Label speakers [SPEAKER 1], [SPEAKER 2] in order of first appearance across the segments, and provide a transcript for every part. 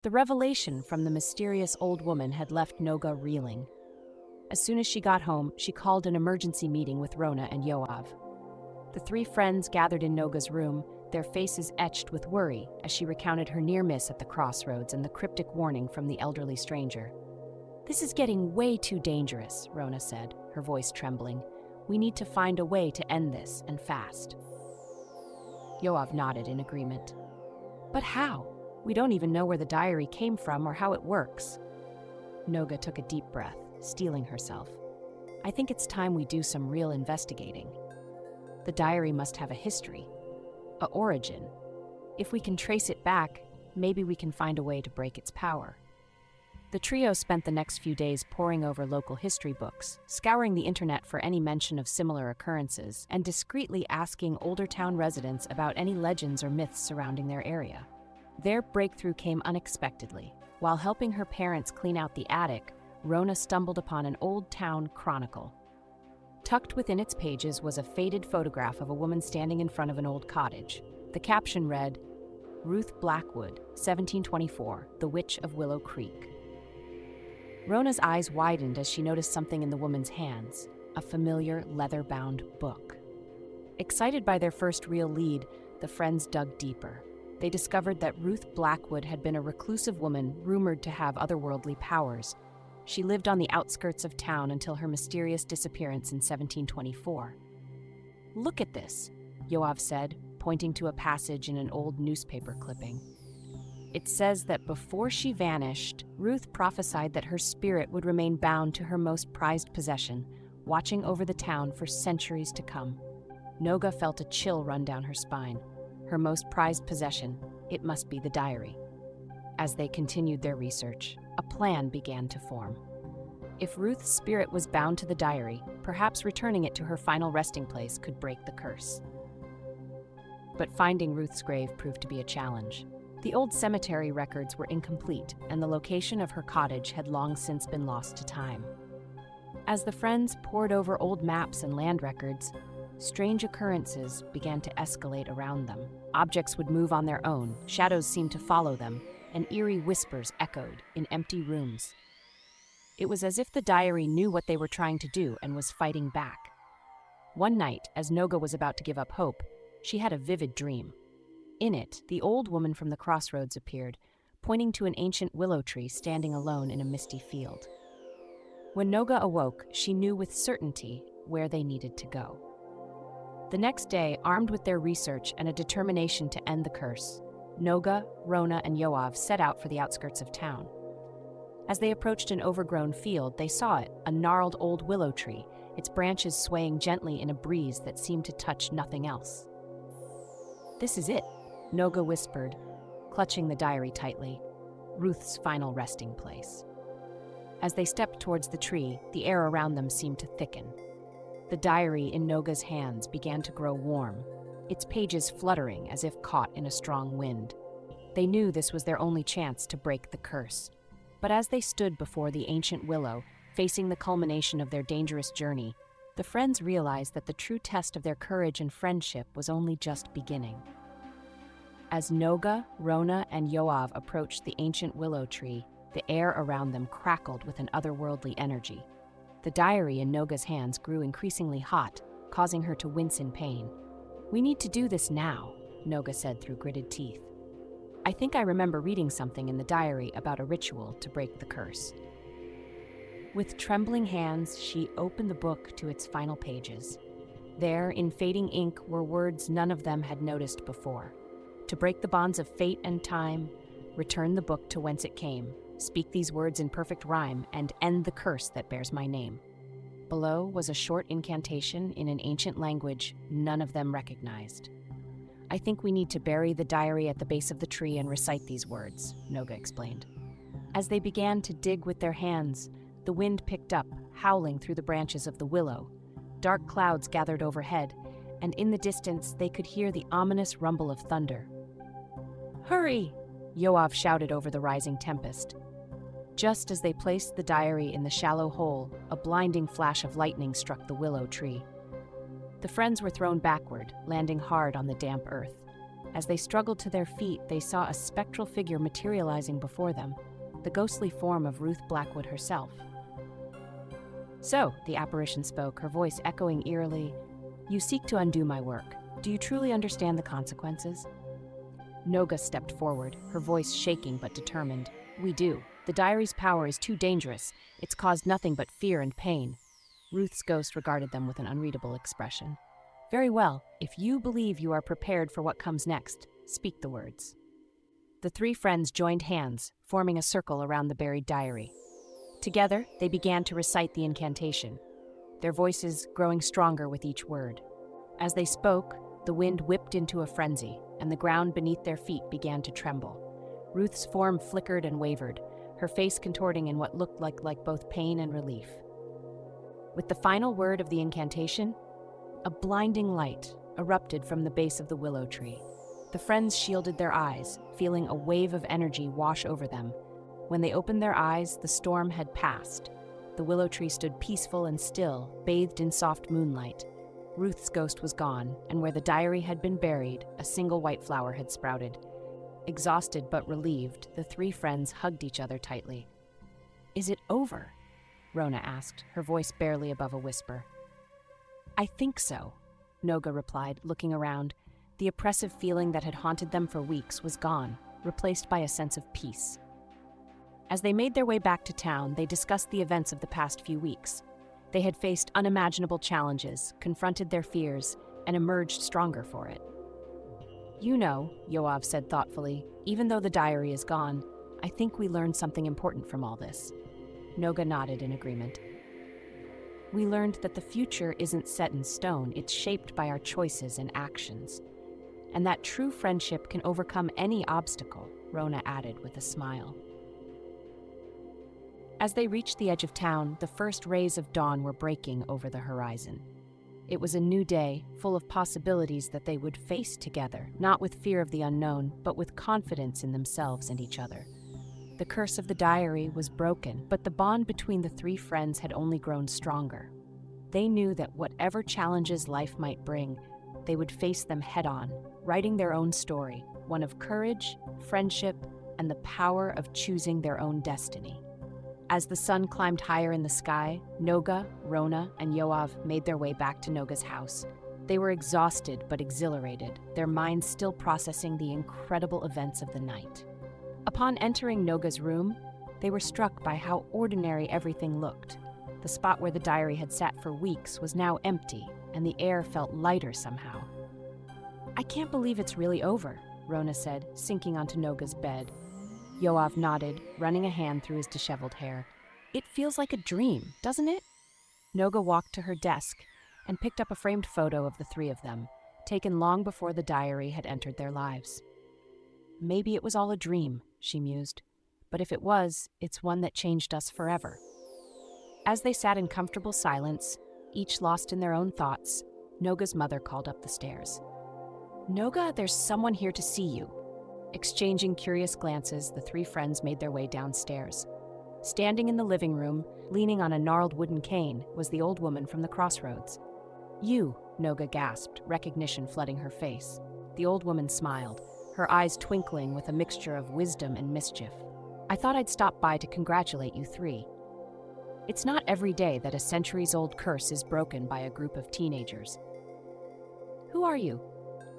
[SPEAKER 1] The revelation from the mysterious old woman had left Noga reeling. As soon as she got home, she called an emergency meeting with Rona and Yoav. The three friends gathered in Noga's room, their faces etched with worry as she recounted her near miss at the crossroads and the cryptic warning from the elderly stranger. "This is getting way too dangerous," Rona said, her voice trembling. "We need to find a way to end this, and fast." Yoav nodded in agreement. "But how? We don't even know where the diary came from or how it works." Noga took a deep breath, steeling herself. "I think it's time we do some real investigating. The diary must have a history, a origin. If we can trace it back, maybe we can find a way to break its power." The trio spent the next few days poring over local history books, scouring the internet for any mention of similar occurrences, and discreetly asking older town residents about any legends or myths surrounding their area. Their breakthrough came unexpectedly. While helping her parents clean out the attic, Rona stumbled upon an old town chronicle. Tucked within its pages was a faded photograph of a woman standing in front of an old cottage. The caption read, "Ruth Blackwood, 1724, the Witch of Willow Creek." Rona's eyes widened as she noticed something in the woman's hands, a familiar leather-bound book. Excited by their first real lead, the friends dug deeper. They discovered that Ruth Blackwood had been a reclusive woman rumored to have otherworldly powers. She lived on the outskirts of town until her mysterious disappearance in 1724. "Look at this," Yoav said, pointing to a passage in an old newspaper clipping. It says that before she vanished, Ruth prophesied that her spirit would remain bound to her most prized possession, watching over the town for centuries to come. Noga felt a chill run down her spine. Her most prized possession, it must be the diary. As they continued their research, a plan began to form. If Ruth's spirit was bound to the diary, perhaps returning it to her final resting place could break the curse. But finding Ruth's grave proved to be a challenge. The old cemetery records were incomplete, and the location of her cottage had long since been lost to time. As the friends pored over old maps and land records, strange occurrences began to escalate around them. Objects would move on their own, shadows seemed to follow them, and eerie whispers echoed in empty rooms. It was as if the diary knew what they were trying to do and was fighting back. One night, as Noga was about to give up hope, she had a vivid dream. In it, the old woman from the crossroads appeared, pointing to an ancient willow tree standing alone in a misty field. When Noga awoke, she knew with certainty where they needed to go. The next day, armed with their research and a determination to end the curse, Noga, Rona, and Yoav set out for the outskirts of town. As they approached an overgrown field, they saw it, a gnarled old willow tree, its branches swaying gently in a breeze that seemed to touch nothing else. "This is it," Noga whispered, clutching the diary tightly, Ruth's final resting place. As they stepped towards the tree, the air around them seemed to thicken. The diary in Noga's hands began to grow warm, its pages fluttering as if caught in a strong wind. They knew this was their only chance to break the curse. But as they stood before the ancient willow, facing the culmination of their dangerous journey, the friends realized that the true test of their courage and friendship was only just beginning. As Noga, Rona, and Yoav approached the ancient willow tree, the air around them crackled with an otherworldly energy. The diary in Noga's hands grew increasingly hot, causing her to wince in pain. "We need to do this now," Noga said through gritted teeth. "I think I remember reading something in the diary about a ritual to break the curse." With trembling hands, she opened the book to its final pages. There, in fading ink, were words none of them had noticed before. To break the bonds of fate and time, return the book to whence it came, speak these words in perfect rhyme, and end the curse that bears my name. Below was a short incantation in an ancient language none of them recognized. "I think we need to bury the diary at the base of the tree and recite these words," Noga explained. As they began to dig with their hands, the wind picked up, howling through the branches of the willow. Dark clouds gathered overhead, and in the distance they could hear the ominous rumble of thunder. "Hurry!" Yoav shouted over the rising tempest. Just as they placed the diary in the shallow hole, a blinding flash of lightning struck the willow tree. The friends were thrown backward, landing hard on the damp earth. As they struggled to their feet, they saw a spectral figure materializing before them, the ghostly form of Ruth Blackwood herself. "So," the apparition spoke, her voice echoing eerily, "you seek to undo my work. Do you truly understand the consequences?" Noga stepped forward, her voice shaking but determined. "We do. The diary's power is too dangerous. It's caused nothing but fear and pain." Ruth's ghost regarded them with an unreadable expression. "Very well. If you believe you are prepared for what comes next, speak the words." The three friends joined hands, forming a circle around the buried diary. Together, they began to recite the incantation, their voices growing stronger with each word. As they spoke, the wind whipped into a frenzy, and the ground beneath their feet began to tremble. Ruth's form flickered and wavered, her face contorting in what looked like both pain and relief. With the final word of the incantation, a blinding light erupted from the base of the willow tree. The friends shielded their eyes, feeling a wave of energy wash over them. When they opened their eyes, the storm had passed. The willow tree stood peaceful and still, bathed in soft moonlight. Ruth's ghost was gone, and where the diary had been buried, a single white flower had sprouted. Exhausted but relieved, the three friends hugged each other tightly. "Is it over?" Rona asked, her voice barely above a whisper. "I think so," Noga replied, looking around. The oppressive feeling that had haunted them for weeks was gone, replaced by a sense of peace. As they made their way back to town, they discussed the events of the past few weeks. They had faced unimaginable challenges, confronted their fears, and emerged stronger for it. "You know," Yoav said thoughtfully, "even though the diary is gone, I think we learned something important from all this." Noga nodded in agreement. "We learned that the future isn't set in stone, it's shaped by our choices and actions. And that true friendship can overcome any obstacle," Rona added with a smile. As they reached the edge of town, the first rays of dawn were breaking over the horizon. It was a new day, full of possibilities that they would face together, not with fear of the unknown, but with confidence in themselves and each other. The curse of the diary was broken, but the bond between the three friends had only grown stronger. They knew that whatever challenges life might bring, they would face them head-on, writing their own story, one of courage, friendship, and the power of choosing their own destiny. As the sun climbed higher in the sky, Noga, Rona, and Yoav made their way back to Noga's house. They were exhausted but exhilarated, their minds still processing the incredible events of the night. Upon entering Noga's room, they were struck by how ordinary everything looked. The spot where the diary had sat for weeks was now empty, and the air felt lighter somehow. "I can't believe it's really over," Rona said, sinking onto Noga's bed. Yoav nodded, running a hand through his disheveled hair. "It feels like a dream, doesn't it?" Noga walked to her desk and picked up a framed photo of the three of them, taken long before the diary had entered their lives. "Maybe it was all a dream," she mused. "But if it was, it's one that changed us forever." As they sat in comfortable silence, each lost in their own thoughts, Noga's mother called up the stairs. "Noga, there's someone here to see you." Exchanging curious glances, the three friends made their way downstairs. Standing in the living room, leaning on a gnarled wooden cane, was the old woman from the crossroads. "You," Noga gasped, recognition flooding her face. The old woman smiled, her eyes twinkling with a mixture of wisdom and mischief. "I thought I'd stop by to congratulate you three. It's not every day that a centuries-old curse is broken by a group of teenagers." "Who are you?"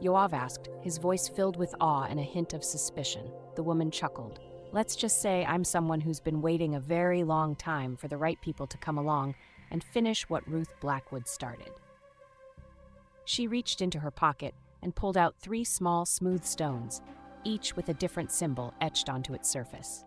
[SPEAKER 1] Yoav asked, his voice filled with awe and a hint of suspicion. The woman chuckled. "Let's just say I'm someone who's been waiting a very long time for the right people to come along and finish what Ruth Blackwood started." She reached into her pocket and pulled out 3 small, smooth stones, each with a different symbol etched onto its surface.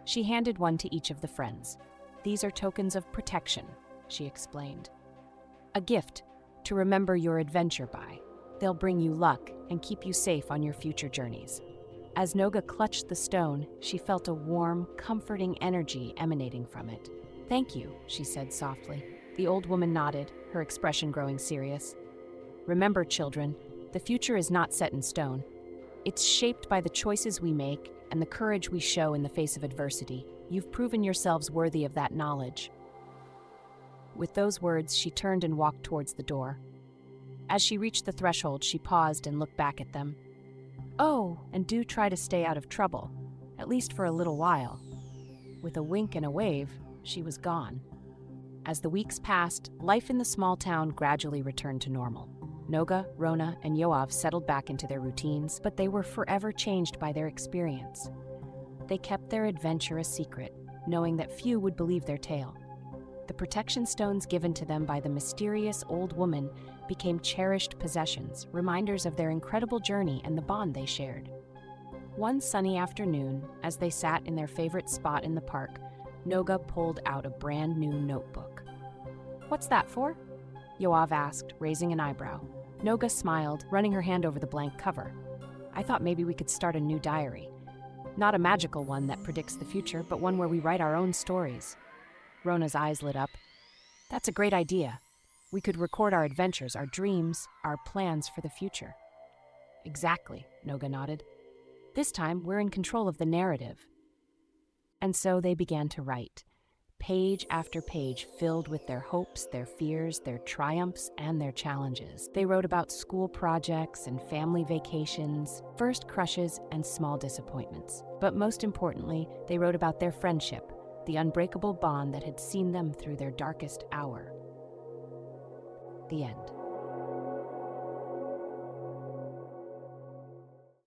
[SPEAKER 1] She handed one to each of the friends. "These are tokens of protection," she explained. "A gift to remember your adventure by. They'll bring you luck and keep you safe on your future journeys." As Noga clutched the stone, she felt a warm, comforting energy emanating from it. "Thank you," she said softly. The old woman nodded, her expression growing serious. "Remember, children, the future is not set in stone. It's shaped by the choices we make and the courage we show in the face of adversity. You've proven yourselves worthy of that knowledge." With those words, she turned and walked towards the door. As she reached the threshold, she paused and looked back at them. Oh, and do try to stay out of trouble, at least for a little while. With a wink and a wave, she was gone. As the weeks passed, life in the small town gradually returned to normal. Noga, Rona, and Yoav settled back into their routines, but they were forever changed by their experience. They kept their adventure a secret, knowing that few would believe their tale. The protection stones given to them by the mysterious old woman became cherished possessions, reminders of their incredible journey and the bond they shared. One sunny afternoon, as they sat in their favorite spot in the park, Noga pulled out a brand new notebook. "What's that for?" Yoav asked, raising an eyebrow. Noga smiled, running her hand over the blank cover. "I thought maybe we could start a new diary. Not a magical one that predicts the future, but one where we write our own stories." Rona's eyes lit up. "That's a great idea. We could record our adventures, our dreams, our plans for the future." "Exactly," Noga nodded. "This time, we're in control of the narrative." And so they began to write, page after page filled with their hopes, their fears, their triumphs, and their challenges. They wrote about school projects and family vacations, first crushes and small disappointments. But most importantly, they wrote about their friendship, the unbreakable bond that had seen them through their darkest hour. The end.